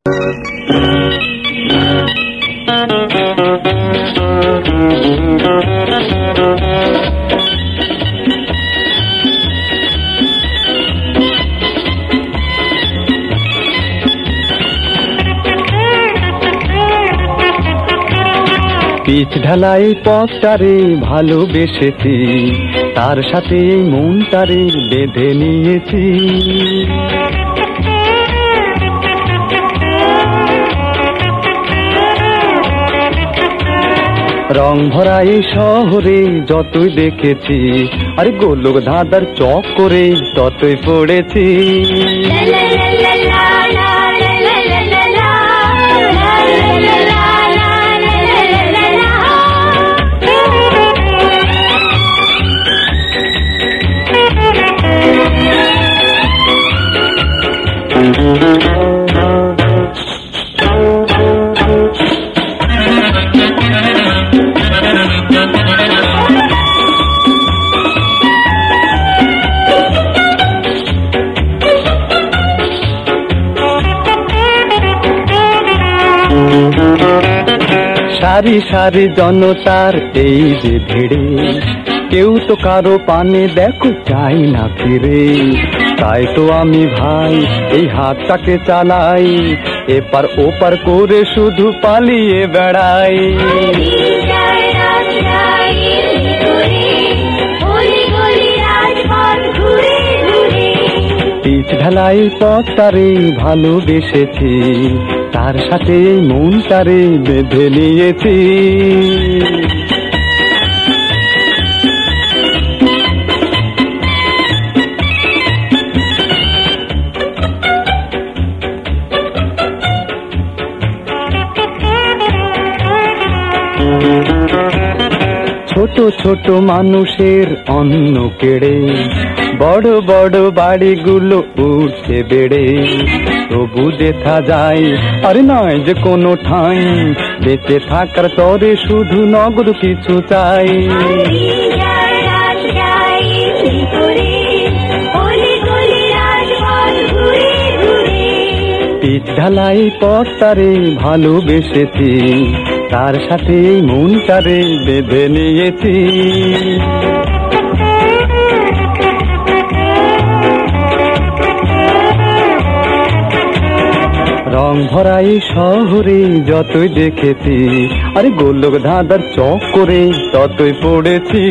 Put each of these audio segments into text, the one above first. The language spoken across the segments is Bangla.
পিচ ঢালাই পথটারে ভালোবেসেছি, তার সাথে মনটারে বেঁধে নিয়েছি। রং ভরা এই শহরে যতই দেখেছি, আরে গোলক ধাঁধার চক করে ততই পড়েছি। সারি সারি জনতার এই যে ভিড়ে, কেউ তো কারো পানে দেখো চাই না ফিরে। তাই তো আমি ভাই এই হাতটাকে চালাই, এপার ওপার করে শুধু পালিয়ে বেড়াই। পিচ ঢালাই পথটারে ভালোবেসেছি, তার সাথে মনটারে বেঁধে নিয়েছি। ছোট ছোট মানুষের অন্ন কেড়ে বড় বড় বাড়িগুলো উঠছে বেড়ে, তবু দেখা যায় আর নয় যে কোনো ঠাঁই, বেঁচে থাকার তরে শুধু নগদ কিছু চাই। পিচ ঢালাই পথটারে ভালোবেসেছি, তার সাথে মনটারে বেঁধে নিয়েছি। রং ভরা এই শহরে যতই দেখেছি, আরে গোলক ধাঁধার চক করে ততই পড়েছি।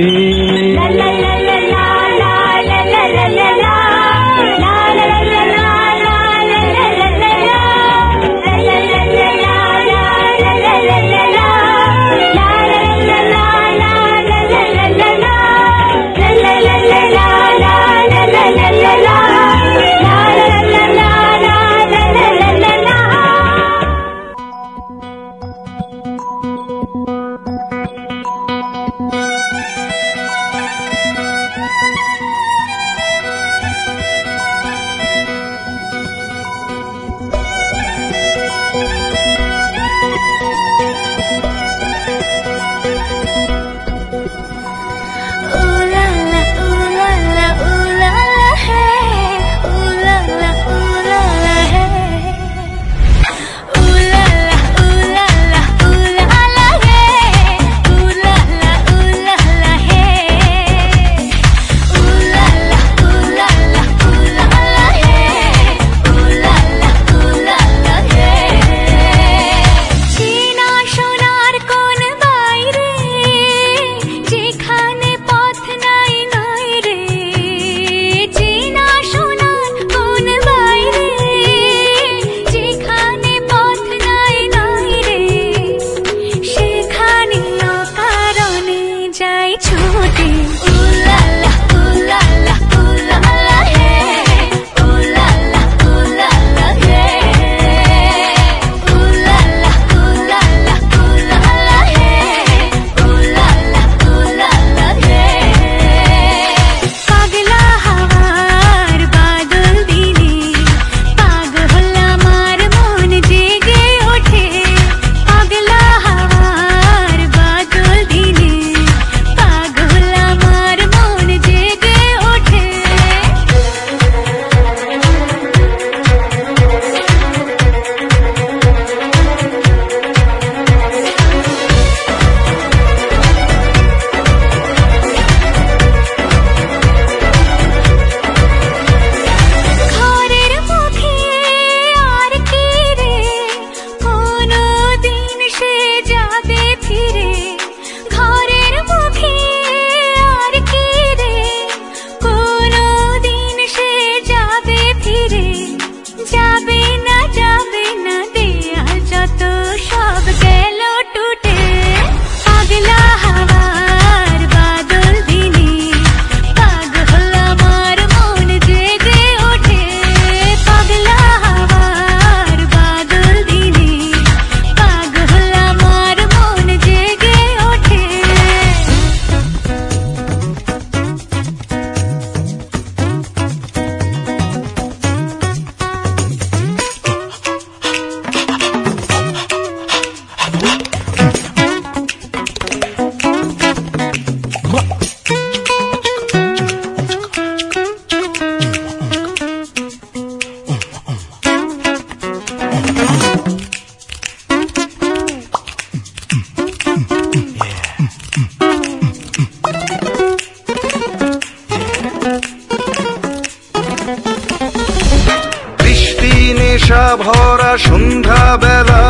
নেশা ভরা সন্ধ্যা বেলা,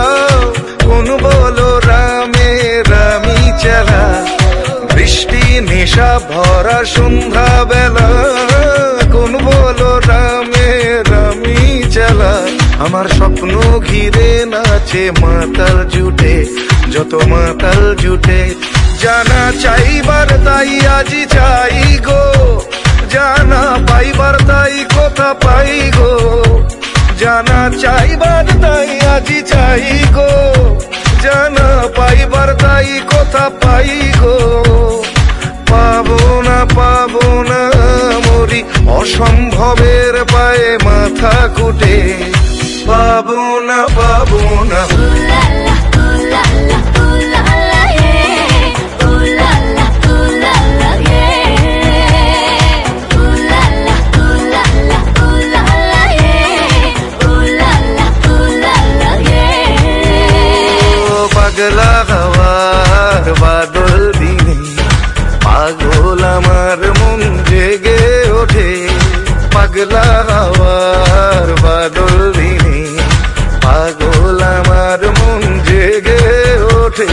কোন বলো রামে রামি চেলা। বৃষ্টি নেশা ভরা সন্ধ্যা বেলা, কোন বলো রামে রামি চেলা। আমার স্বপ্ন ঘিরে নাচে মাতাল জুটে, যত মাতাল জুটে। জানা চাইবার তাই আজি চাই গো, জানা পাইবার তাই কথা পাই গো। জানা চাইবার তাই আজি চাই গো, জানা পাইবার তাই কথা পাই গো। পাবো না মরি অসম্ভবের পায়ে মাথা কুটে। পাবো না পাগলা হওয়ার বাদল দিনে, পাগল আমার মন জেগে ওঠে। পাগলা হওয়ার বাদল দিনে, পাগল আমার মন জেগে ওঠে।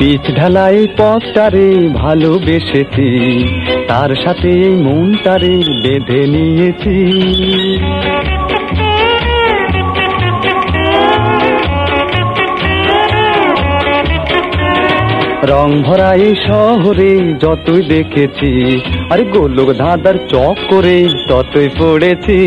পিচ ঢালাই পথটারে ভালোবেসেছি, তার সাথে এই মনটারে বেঁধে নিয়েছি। রং ভরা এই শহরে যতই দেখেছি, আরে গোলক ধাঁধার চক করে ততই পড়েছি।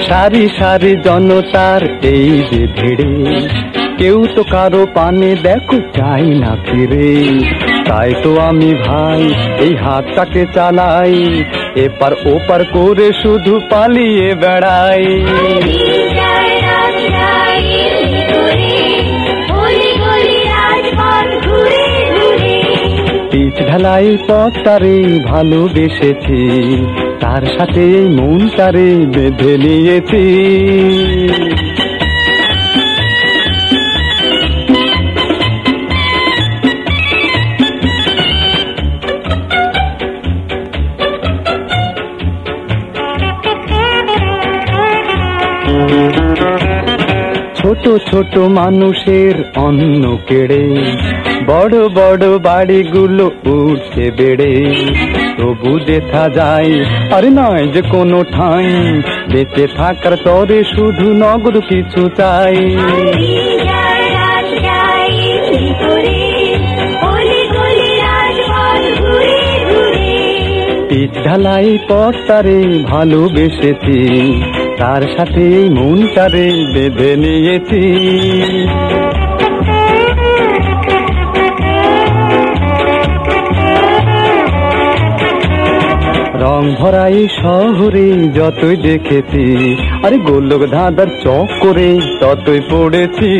সারি সারি জনতার এই যে ভিড়ে, কেউ তো কারো পানে দেখো চাই না ফিরে। তাই তো আমি ভাই এই হাতটাকে চালাই, এপার ওপার করে শুধু পালিয়ে বেড়াই। পিচ ঢালাই পথটারে ভালোবেসেছি, তার সাথে এই মনটারে বেঁধে নিয়েছি। ছোট ছোট মানুষের অন্ন কেড়ে, বড় বড় বাড়িগুলো উঠছে বেড়ে। তবু দেখা যায় আর নয় যে কোনো ঠাঁই, বেঁচে থাকার তরে শুধু নগদ কিছু চাই। পিচ ঢালাই পথটারে ভালোবেসেছি, তার সাথে এই মনটারে বেঁধে নিয়েছি। রং ভরা এই শহরে যতই দেখেছি, আরে গোলক ধাঁধার চক করে ততই পড়েছি।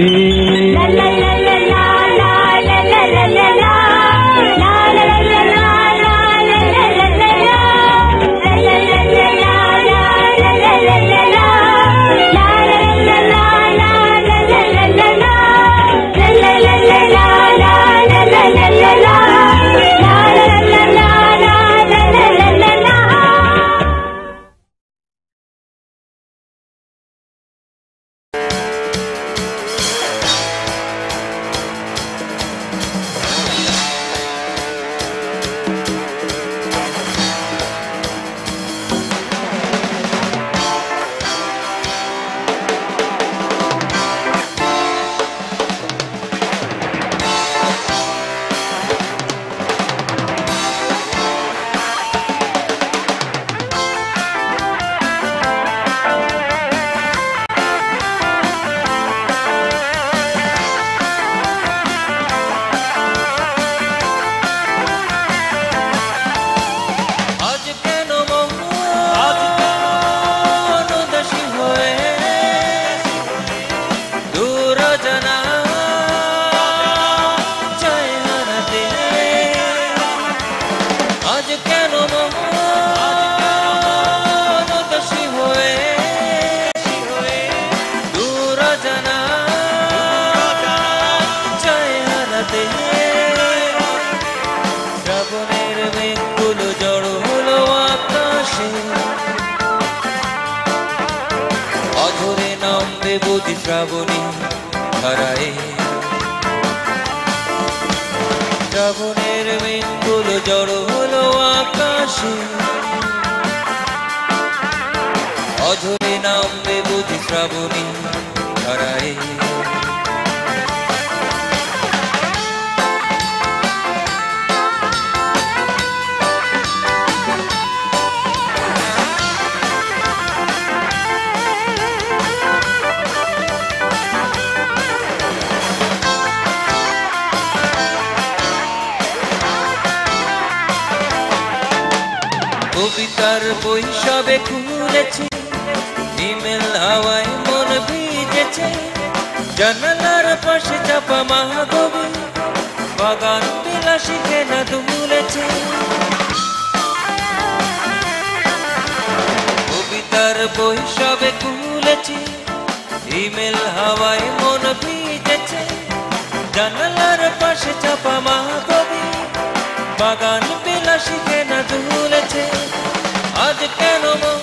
বুঝি শ্রাবণী ধারায়। শ্রাবণের মেঘগুলো জড়ো হলো আকাশে, অঝরে নামবে বুঝি শ্রাবণী ধারায়। কবিতার বই সবে খুলেছে, হিমেল হাওয়ায় মন ভিজেছে, জানালার পাশে চাপা মাহগবি, বাগান বিলাসী কেনা দুলেছে। কবিতার বই সবে খুলেছে, হিমেল হাওয়ায় মন ভিজেছে, জানালার পাশে চাপা মাহগবি, বাগান বিলাসী কেনা দুলেছে। আজ কেন মন